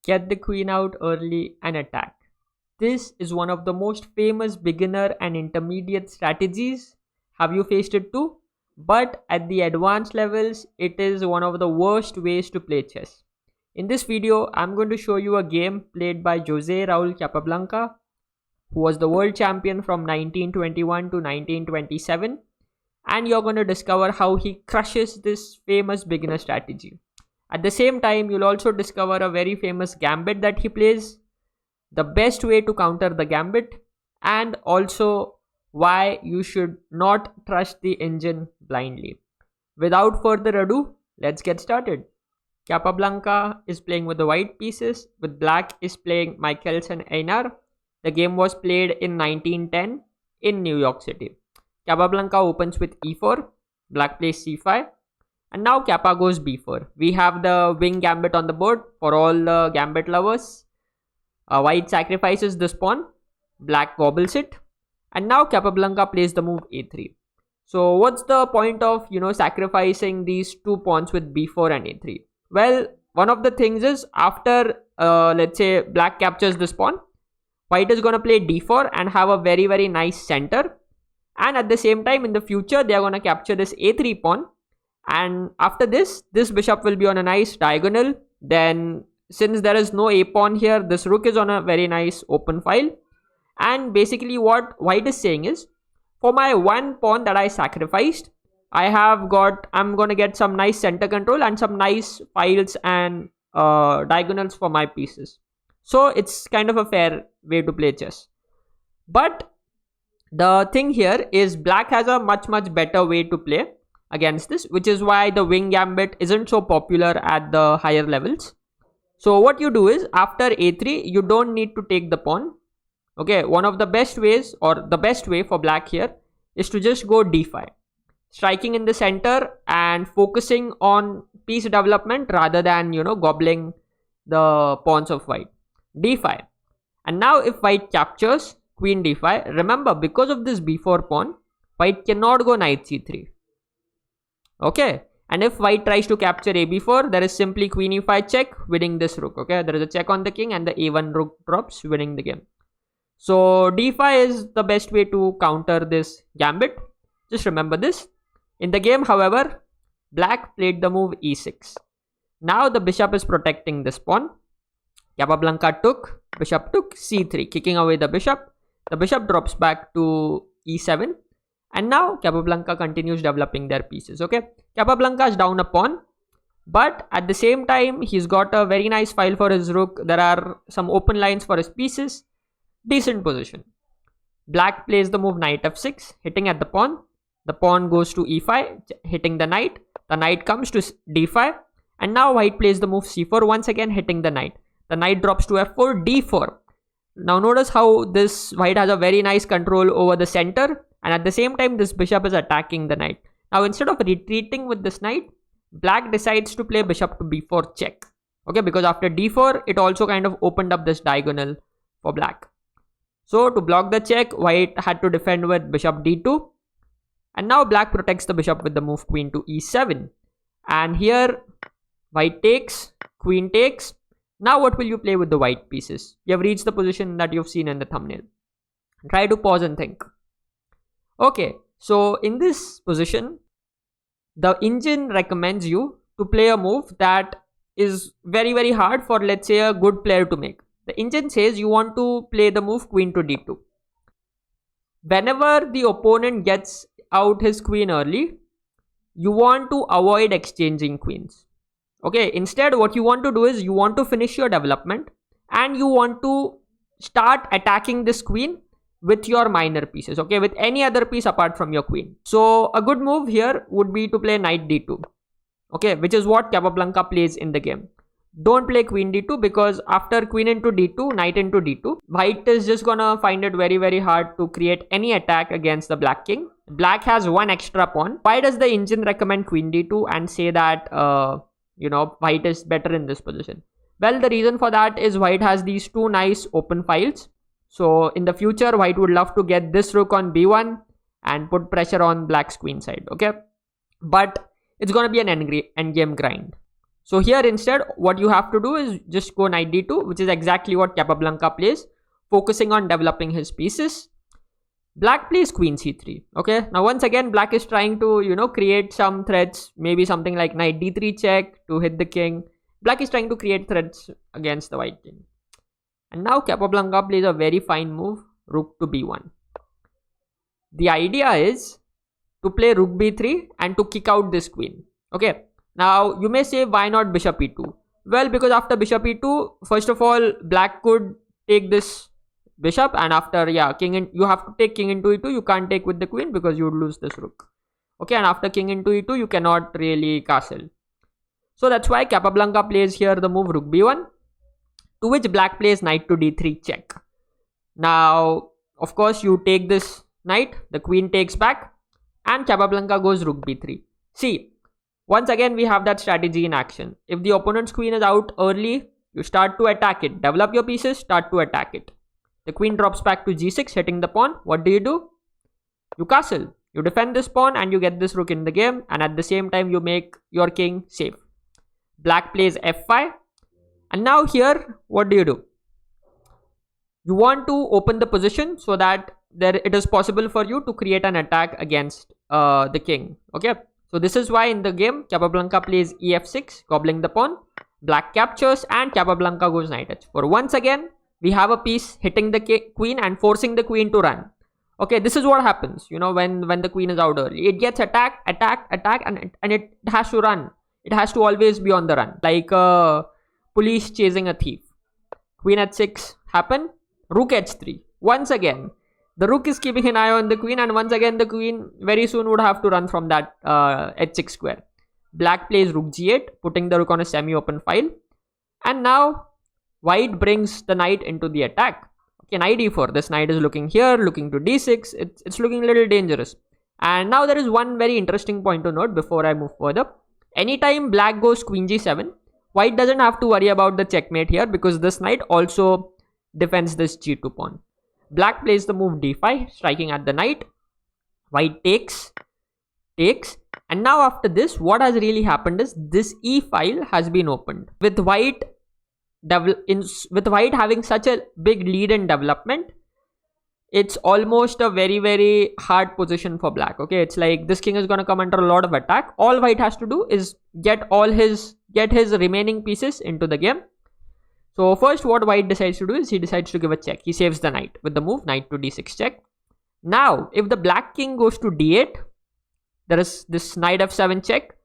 get the queen out early and attack. This is one of the most famous beginner and intermediate strategies. Have you faced it too? But at the advanced levels, it is one of the worst ways to play chess. In this video, I'm going to show you a game played by Raul Capablanca, who was the world champion from 1921 to 1927, and you're going to discover how he crushes this famous beginner strategy. At the same time, you'll also discover a very famous gambit that he plays, the best way to counter the gambit, and also why you should not trust the engine blindly. Without further ado, let's get started. Capablanca is playing with the white pieces, with black is playing Michelsen Einar. The game was played in 1910 in New York City. Capablanca opens with e4, black plays c5, and now Capa goes b4. We have the wing gambit on the board for all the gambit lovers. White sacrifices this pawn, black gobbles it, and now Capablanca plays the move a3. So what's the point of sacrificing these two pawns with b4 and a3? Well, one of the things is after let's say black captures this pawn, white is going to play d4 and have a very nice center, and at the same time in the future they are going to capture this a3 pawn, and after this bishop will be on a nice diagonal. Then since there is no a pawn here, this rook is on a very nice open file, and basically what white is saying is, for my one pawn that I sacrificed, I'm going to get some nice center control and some nice files and diagonals for my pieces. So it's kind of a fair way to play chess. But the thing here is black has a much better way to play against this, which is why the wing gambit isn't so popular at the higher levels. So what you do is, after a3, you don't need to take the pawn. Okay, one of the best ways, or the best way for black here, is to just go d5, striking in the center and focusing on piece development rather than gobbling the pawns of white. d5, and now if white captures queen d5, remember, because of this b4 pawn, white cannot go knight c3. Okay, and if white tries to capture ab4, there is simply queen e5 check, winning this rook. Okay, there is a check on the king and the a1 rook drops, winning the game. So d5 is the best way to counter this gambit. Just remember this. In the game, however, black played the move e6. Now the bishop is protecting this pawn. Capablanca took, bishop took, c3, kicking away the bishop. The bishop drops back to e7. And now Capablanca continues developing their pieces. Okay, Capablanca is down a pawn, but at the same time he's got a very nice file for his rook. There are some open lines for his pieces. Decent position. Black plays the move knight f6, hitting at the pawn. The pawn goes to e5, hitting the knight. The knight comes to d5, and now white plays the move c4, once again hitting the knight. The knight drops to f4, d4. Now notice how this white has a very nice control over the center, and at the same time this bishop is attacking the knight. Now instead of retreating with this knight, black decides to play bishop to b4 check. Okay, because after d4 it also kind of opened up this diagonal for black. So to block the check, white had to defend with bishop d2, and now black protects the bishop with the move queen to e7. And here white takes, queen takes. Now what will you play with the white pieces? You have reached the position that you've seen in the thumbnail. Try to pause and think. Okay, so in this position, the engine recommends you to play a move that is very hard for, let's say, a good player to make. The engine says you want to play the move queen to d2. Whenever the opponent gets out his queen early, you want to avoid exchanging queens. Okay, instead what you want to do is you want to finish your development and you want to start attacking this queen with your minor pieces. Okay, with any other piece apart from your queen. So a good move here would be to play knight d2. Okay, which is what Capablanca plays in the game. Don't play queen d2, because after queen into d2, knight into d2, white is just gonna find it very hard to create any attack against the black king. Black has one extra pawn. Why does the engine recommend queen d2 and say that white is better in this position? Well, the reason for that is white has these two nice open files. So in the future, white would love to get this rook on b1 and put pressure on black's queen side. Okay, but it's gonna be an endgame grind. So here instead, what you have to do is just go knight d2, which is exactly what Capablanca plays, focusing on developing his pieces. Black plays queen c3. Okay, now once again, black is trying to, create some threats, maybe something like knight d3 check to hit the king. Black is trying to create threats against the white king. And now Capablanca plays a very fine move, rook to b1. The idea is to play rook b3 and to kick out this queen. Okay, now you may say, why not bishop e2? Well, because after bishop e2, first of all, black could take this bishop, and after you have to take king into e2. You can't take with the queen because you would lose this rook. Okay, and after king into e2, you cannot really castle. So that's why Capablanca plays here the move rook b1, to which black plays knight to d3 check. Now, of course, you take this knight, the queen takes back, and Capablanca goes rook b3. See, once again we have that strategy in action. If the opponent's queen is out early, you start to attack it. Develop your pieces, start to attack it. The queen drops back to g6, hitting the pawn. What do? You castle. You defend this pawn and you get this rook in the game, and at the same time you make your king safe. Black plays f5, and now here what do? You want to open the position so that it is possible for you to create an attack against the king. Okay, so this is why in the game Capablanca plays ef6, gobbling the pawn. Black captures and Capablanca goes knight h4. Once again we have a piece hitting the queen and forcing the queen to run. Okay, this is what happens, when the queen is out early. It gets attacked, and it has to run. It has to always be on the run, like police chasing a thief. Queen h6 happen, rook h3. Once again, the rook is keeping an eye on the queen, and once again the queen very soon would have to run from that h6 square. Black plays rook g8, putting the rook on a semi-open file. And now white brings the knight into the attack. Okay, knight e4. This knight is looking here, looking to d6. It's looking a little dangerous. And now there is one very interesting point to note before I move further. Anytime black goes queen g7, white doesn't have to worry about the checkmate here, because this knight also defends this g2 pawn. Black plays the move d5, striking at the knight. White takes, and now after this, what has really happened is this e file has been opened. With white having such a big lead in development, it's almost a very, very hard position for black. Okay, it's like this king is going to come under a lot of attack. All white has to do is get his remaining pieces into the game. So first what white decides to do is he decides to give a check. He saves the knight with the move knight to d6 check. Now if the black king goes to d8, there is this knight f7 check,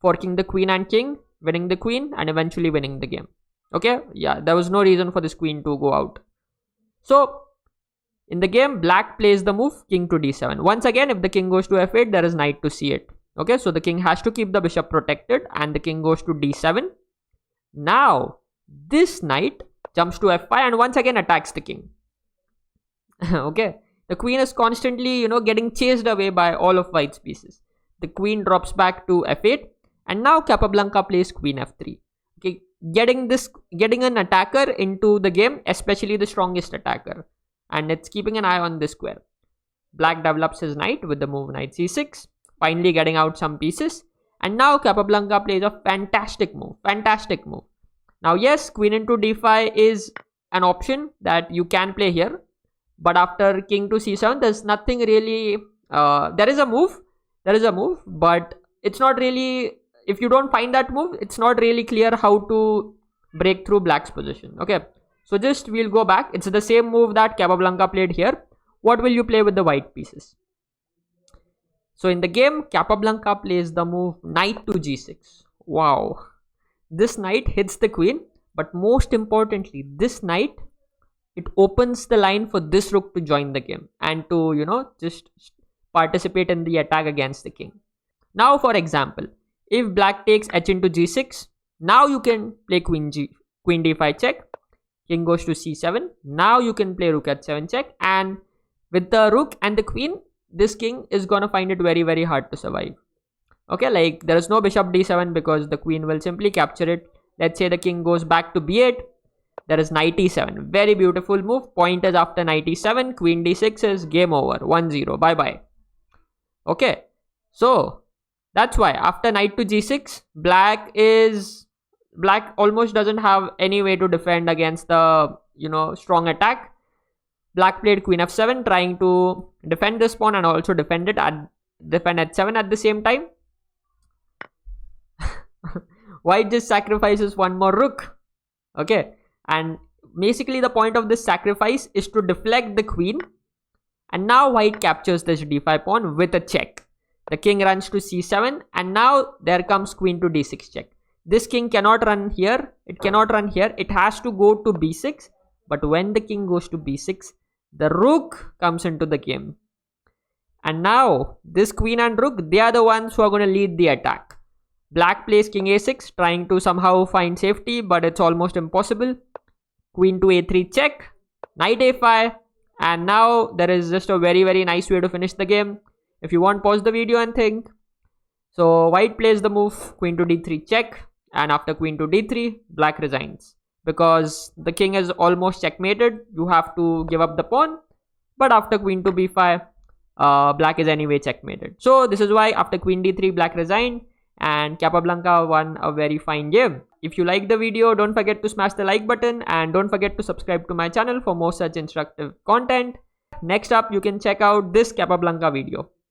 forking the queen and king, winning the queen, and eventually winning the game. Okay, there was no reason for this queen to go out. So in the game, black plays the move king to d7. Once again, if the king goes to f8, there is knight to c8. Okay, so the king has to keep the bishop protected, and the king goes to d7. Now this knight jumps to f5 and once again attacks the king. Okay, the queen is constantly getting chased away by all of white's pieces. The queen drops back to f8, and now Capablanca plays queen f3. Okay, getting an attacker into the game, especially the strongest attacker, and it's keeping an eye on this square. Black develops his knight with the move knight c6, finally getting out some pieces, and now Capablanca plays a fantastic move. Now yes, queen into d5 is an option that you can play here, but after king to c7, there's nothing really. There is a move, but it's not really. If you don't find that move, it's not really clear how to break through black's position. Okay, so we'll go back. It's the same move that Capablanca played here. What will you play with the white pieces? So in the game, Capablanca plays the move knight to g6. Wow. This knight hits the queen, but most importantly, this knight, it opens the line for this rook to join the game and to, just participate in the attack against the king. Now, for example, if black takes h into g6, now you can play queen d5 check, king goes to c7, now you can play rook h7 check, and with the rook and the queen, this king is gonna find it very, very hard to survive. Okay, like there is no bishop d7 because the queen will simply capture it. Let's say the king goes back to b8. There is knight e7. Very beautiful move. Point is after knight e7. Queen d6 is game over. 1-0. Bye-bye. Okay. So, That's why after knight to g6, black almost doesn't have any way to defend against the strong attack. Black played queen f7, trying to defend this pawn and also defend h7 at the same time. White just sacrifices one more rook. Okay, and basically the point of this sacrifice is to deflect the queen. And now white captures this d5 pawn with a check. The king runs to c7, and now there comes queen to d6 check. This king cannot run here. It cannot run here. It has to go to b6. But when the king goes to b6, the rook comes into the game. And now this queen and rook, they are the ones who are going to lead the attack. Black plays king a6, trying to somehow find safety, but it's almost impossible. Queen to a3 check, knight a5, and now there is just a very, very nice way to finish the game. If you want, pause the video and think. So white plays the move, queen to d3 check, and after queen to d3, black resigns. Because the king is almost checkmated, you have to give up the pawn. But after queen to b5, black is anyway checkmated. So this is why after queen d3, black resigned, and Capablanca won a very fine game. If you like the video, don't forget to smash the like button, and don't forget to subscribe to my channel for more such instructive content. Next up, you can check out this Capablanca video.